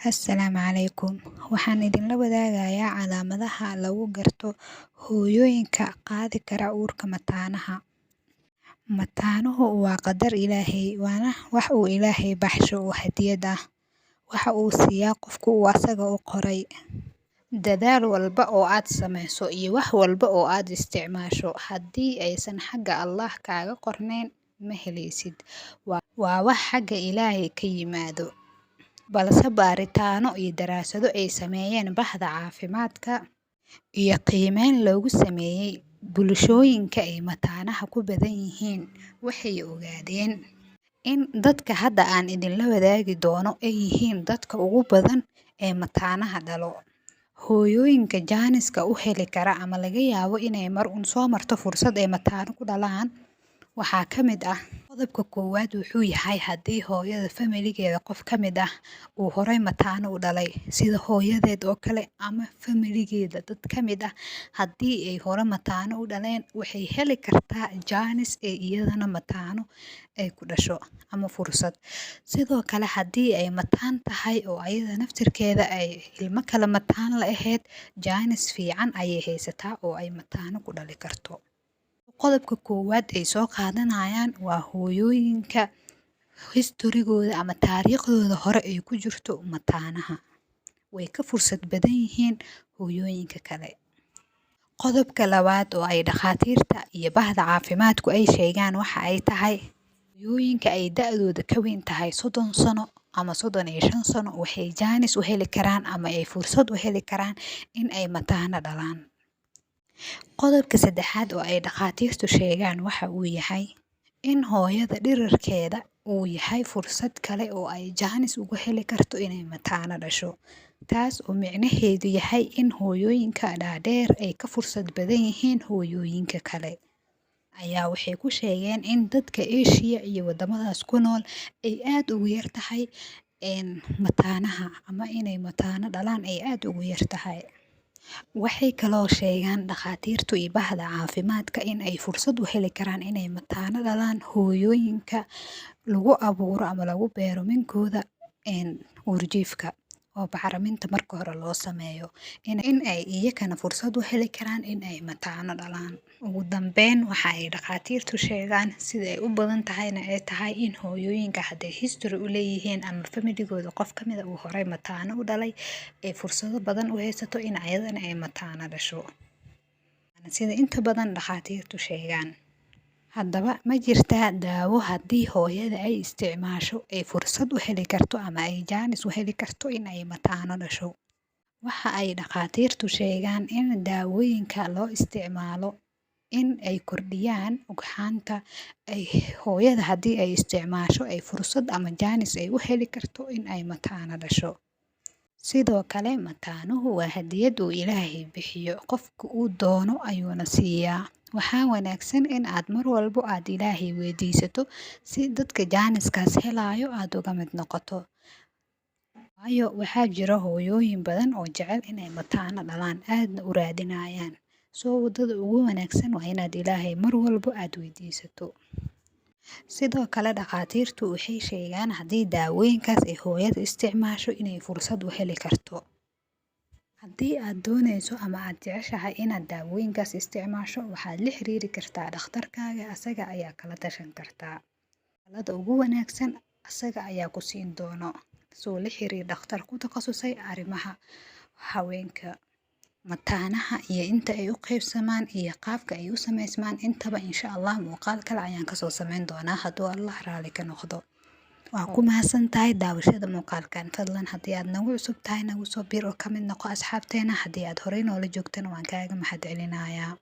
Assalaamu calaykum. Waxaan idinla wadaagayaa calaamadaha lagu garto hooyooyinka qaadi kara uurka mataanaha. Mataanuhu waa qadar Ilaahay, waana wax uu Ilaahay baxsho oo hadiyad ah. Waxa uu siiyaa qofku uu asaga u qoray. Dadaal walba oo aad samayso iyo wax walba oo aad isticmaasho, haddii aysan xagga Allah kaaga qornayn, ma helaysid. Waa wax xagga Ilaahay ka yimaado. Balse baaritaano iyo daraasado ay sameeyeen bahda caafimaadka iyo qiimeyn loogu sameeyey bulshooyinka ay mataanaha ku badan yihiin, waxay ogaadeen in dadka hadda aan idinla wadaagi doono ay yihiin dadka ugu badan ee mataanaha dhalo. Hooyooyinka jaaniska u heli kara ama laga yaabo inay mar soo marto fursad ay mataano ku dhalaan, waxaa ka mid ah qodobka koowaad wuxuu yahay haddii hooyada familigeeda qof ka mid ah uu horay mataano u dhalay, sida hooyadeed oo kale ama familigeeda dad ka mid ah haddii ay hore mataano u dhaleen, waxay heli kartaa jaanis ee iyadana mataano ay ku dhasho ama fursad. Sidoo kale haddii ay mataan tahay oo ayada naftirkeeda ay ilmo kale mataan la ahayd, jaanis fiican ayay haysataa oo ay mataano ku dhali karto. Qodobka koowaad ay soo qaadanayaan waa hooyooyinka historigooda ama taariikhdooda hore ay ku jirto mataanaha. Way ka fursad badan yihiin hooyooyinka kale. Qodobka labaad oo ay dhakhaatiirta iyo bahda caafimaadku ay sheegaan waxa ay tahay hooyooyinka ay da'dooda ka weyn tahay 30 sano ama 35 sano waxay jaanis u heli karaan ama ay fursad u heli karaan in ay mataano dhalaan. Qodobka saddexaad oo ay dhakhaatiirtu sheegaan waxa uu yahay in hooyada dhirarkeeda uu yahay fursad kale oo ay jaanis ugu heli karto inay mataano dhasho. Taas oo micnaheedu yahay in hooyooyinka dhaadheer ay ka fursad badan yihiin hooyooyinka kale. Ayaa waxay ku sheegeen in dadka Asia iyo wadamadaas ku nool ay aad ugu yar tahay mataanaha ama inay mataano dhalaan ay aad ugu yar tahay. Waxay kaloo sheegaan dhakhaatiirtu iyo bahda caafimaadka in ay fursad u heli karaan inay mataano dhalaan hooyooyinka lagu abuuro ama lagu beero minkooda uurjiifka oo bacriminta marka hore loo sameeyo in ay iyakana fursad u heli karaan in ay mataano dhalaan. Ugu dambeyn waxa ay dhakhaatiirtu sheegaan sida ay u badan tahayna ay tahay in hooyooyinka hadday history u leeyihiin ama familigooda qof ka mid ah uu horay mataano u dhalay ay fursado badan u haysato in ayadana ay mataano dhasho. Sida inta badan dhakhaatiirtu sheegaan. Haddaba ma jirtaa daawo haddii hooyada ay isticmaasho ay fursad u heli karto ama ay jaanis u heli karto in ay mataano dhasho. Waxa ay dhakhaatiirtu sheegaan in daawooyinka loo isticmaalo in ay kordhiyaan ugxaanta ay hooyada haddii ay isticmaasho ay fursad ama jaanis ay u heli karto in ay mataano dhasho. Sidoo kale mataanuhu waa hadiyad uu Ilaahay bixiyo, qofka uu doono ayuuna siiyaa. Waxaa wanaagsan in aad mar walbo aad Ilaahay weydiisato si dadka jaaniskaas helayo aad uga mid noqoto. Waayo waxaa jira hooyooyin badan oo jecel inay mataano dhalaan aadna u raadinayaan. Soo wadada ugu wanaagsan waa inaad Ilaahay mar walbo aad weydiisato. Sidoo kale dhakhaatiirtu waxay sheegaan haddii daawooyinkaas ay hooyada isticmaasho inay fursad u heli karto. Haddii aad doonayso ama aad jeceshahay inaad daawooyinkaas isticmaasho, waxaad la xiriiri kartaa dhakhtarkaaga, asaga ayaa kala tashan kartaa. Talada ugu wanaagsan asaga ayaa ku siin doono. Soo la xiriir dhakhtar ku takhasusay arrimaha haweenka. Mataanaha iyo inta ay u qaybsamaan iyo qaabka ay u sameysmaan intaba insha Allah muuqaal kale ayaan kasoo sameyn doonaa hadduu Allah raali ka noqdo. Waa ku mahadsantahay daawashada muuqaalkan. Fadlan haddii aad nagu cusub tahay nagu soo biir oo ka mid noqo asxaabteena. Haddii aad horey noola joogtana waan kaaga mahadcelinayaa.